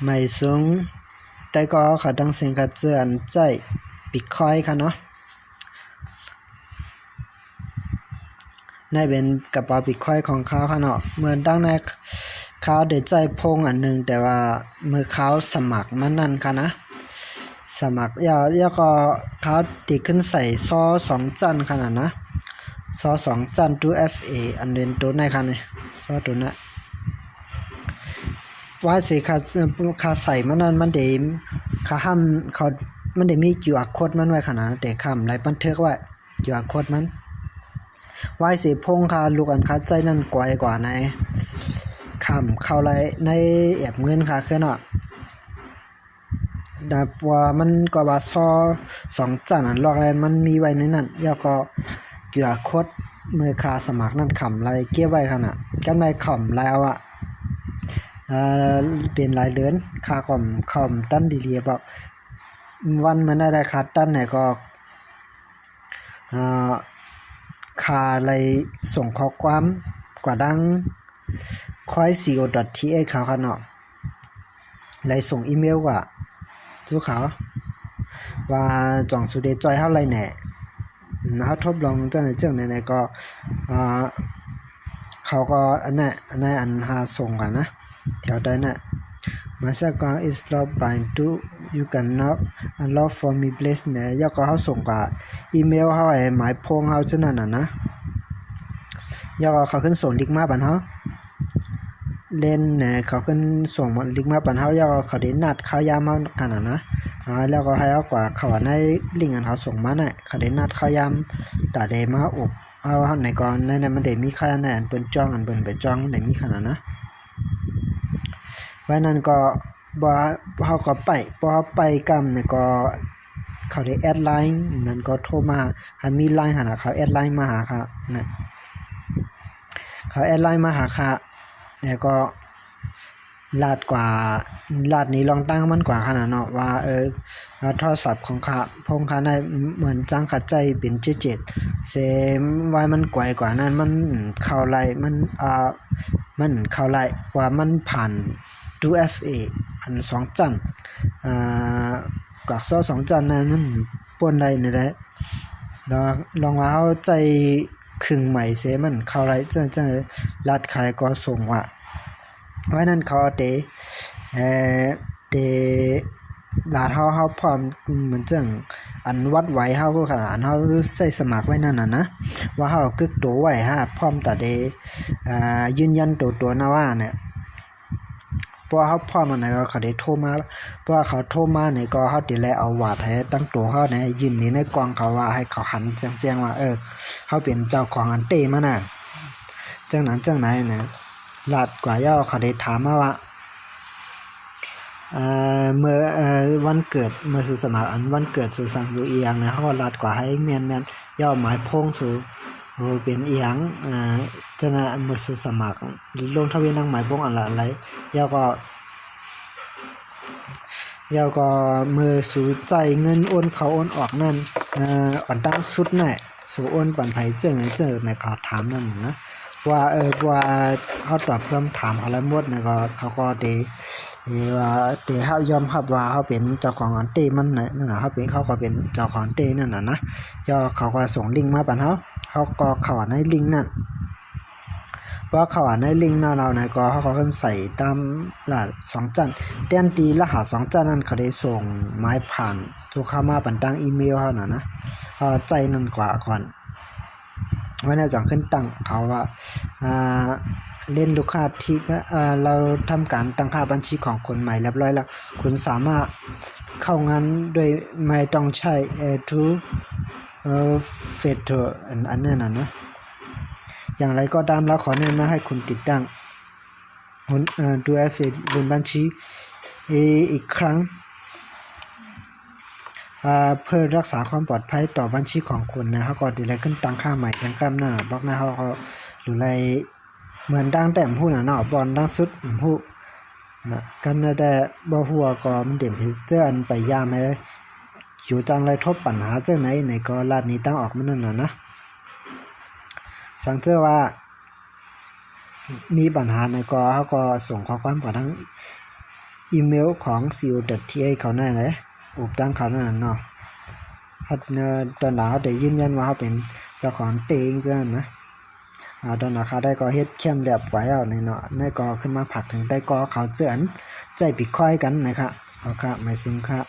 ไม่สูงแต่ก็เขาต้องเซ็นกับเจอันใจบิตคอยค่ะเนาะในเป็นกระเป๋าบิตคอยของเขาค่ะเนาะเหมือนดังในเขาได้ใจพงอันนึงแต่ว่าเมื่อเขาสมัครมันนั่นค่ะนะสมัครยาก็เขาติขึ้นใส่ซอ2จันขนาดนะซอ2จันตัว FA อันเป็นตัวไหนค่ะเนี่ยซอตัวนั้นว่าสิค่าใส่มันนั้นมันได้ค่าห้ามเขามันได้มี QR code มันไว้ขนาดแต่คำไรบันทึกไว้ QR code มันไว้สิพงค่าลูกอันค่าใจนั่นกว่าในคำเข้าไรในแอบเงินค่ะคือเนาะดาว่ามันก็ว่าซอ2จันอันลอกอะไรมันมีไว้ในนั้นแล้วก็ QR code มือค่าสมัครนั่นคำไรเก็บไว้ขนาดกันไม่คำแล้วอ่ะเป็นรายเดือนค่าคอมตั้นดีๆบอกวันมันได้ค่าตั้นไหนก็ค่าอะไรส่งข้อความกว่าดังค่อย co.th เขาค่ะเนาะเลยส่งอีเมลกว่าทุกเขาว่าจ่องสุดจอยเท่าไรแหน่เฮาทดลองจังไหนๆก็เขาก็อันนั้นอันหาส่งกันนะแถวใดน่ะMastercard is logged by to you cannot unlock for me please เนี่ยยก็เขาส่งกับอีเมลเขาไอ้หมายพงเขาจังนั้นน่ะนะยก็เขาขึ้นส่งลิงก์มาบัดเฮาเล่นเนี่ยเขาขึ้นส่งลิงก์มาบัดเฮายก็เขาได้นัดเขายามเฮากันน่ะนะแล้วก็ให้เอากว่าเขาในลิงก์อันเขาส่งมาน่ะเขาได้นัดเขายามตาได้มาอบเอาไหนก่อนในมันได้มีค่าแน่นเปิ้นจ้องอันเปิ้นไปจ้องได้มีขนาดนะไว้นั้นก็บ่เฮาก็ไปพอไปกำเนี่ยก็เขาได้แอดไลน์นั่นก็โทรมาหามีไลน์หั่นน่ะเขาแอดไลน์มาหาค่ะนะเขาแอดไลน์มาหาค่ะแล้วก็ลาดกว่าลาดนี้ลองตั้งมันกว่าขนาดเนาะว่าโทรศัพท์ของข้าพงข้าได้เหมือนจ้างขัดใจเป็น77เสไว้มันกว่านั้นมันเข้าไลมันมันเข้าไลว่ามันผ่านดู FA อัน2จันกักซอ2จันนั้นมันป่นได้นี่แหละลองว่าเฮาใจครึ่งใหม่เสมันเข้าไลจังลาดขายก็ส่งว่าไว้นั้นเขาเตลาดเฮาพร้อมเหมือนจังอันวัดไว้เฮาก็ขนาดเฮาใส่สมัครไว้นั่นน่ะนะว่าเฮากึกตัวไว้ฮะพร้อมตาเดยืนยันตัวนะว่าเนี่ยเพราะเฮาพร้อมอันไหนก็เขาได้โทรมาเพราะเขาโทรมาเนี่ยก็เฮาสิแลเอาวาดให้ตั้งตัวเฮาเนี่ยยืนนี่ในกล่องเขาว่าให้เขาหันแจ้งว่าเฮาเป็นเจ้าของอันเต้มาน่ะจังนั้นจังไหนเนี่ยลาดกว่าย่อเขาได้ถามมาว่าเมื่อวันเกิดเมื่อสุสมัครอันวันเกิดสุสังอยู่อีหยังนะเขาก็ลาดกว่าให้แม่นย่อหมายพงสู่เป็นอีหยังจังนั้นเมื่อสุสมัครลงทะเบียนนางหมายพงอะไรย่อก็มือสู่ใจเงินโอนเขาโอนออกนั่นอ่อนตั้งสุดน่ะสู่โอนปันไผเจอในเขาถามนั่นนะว่าว่าเฮาตอบคำถามอะไรหมดเนี่ยก็เขาก็ว่าเฮายอมรับว่าเฮาเป็นเจ้าของอันเต้มันนั่นน่ะเขาก็เป็นเจ้าของเต้นั่นน่ะนะย่อเขาก็ส่งลิงก์มาบัดเฮาก็เข้าในลิงก์นั่นพอเข้าในลิงก์เราเนี่ยก็เขาก็ขึ้นใส่ตามรหัส2จันแทนที่รหัส2จันนั้นเขาได้ส่งหมายผ่านทุกเข้ามาปันตั้งอีเมลเฮาน่ะนะใจนั่นกว่าก่อนไว้ในจังขึ้นตั้งเขาว่าเล่นลูกค้าที่เราทำการตั้งค่าบัญชีของคนใหม่เรียบร้อยแล้วคุณสามารถเข้างานโดยไม่ต้องใช้True Factor อันนั้นน่ะนะอย่างไรก็ตามเราขอแนะนำให้คุณติดตั้งดูFA บนบัญชีอีกครั้งเพื่อรักษาความปลอดภัยต่อบัญชีของคุณนะเขาก็ดีเลยขึ้นตั้งค่าใหม่ยังกำนั่นบอกนะเขาก็อยู่ในเหมือนดังแต่ผู้น่ะเนาะบอลดังสุดผู้นะกำนั่นแต่บ่ฮู้ว่าก็มันเต็มพิเจออันไปยามให้อยู่จังไรทบปัญหาจังไหนในก็ลาดนี้ตั้งออกมันนั่นน่ะนะสังเกตว่ามีปัญหาในก็เขาก็ส่งข้อความกับทั้ง อีเมลของ co.th เขานั่นแหละอุบดังเขานั่นเนาะตอนหลังเขาได้ยืนยันว่าเขาเป็นเจ้าของเองจังนะตอนหลังเขาได้ก็เฮ็ดเข้มแลบไว้เอาในเนาะในก็ขึ้นมาผักถึงได้ก็เขาเจือนใจบิตคอยกันนะครับเอาครับไม่ซึ้งครับ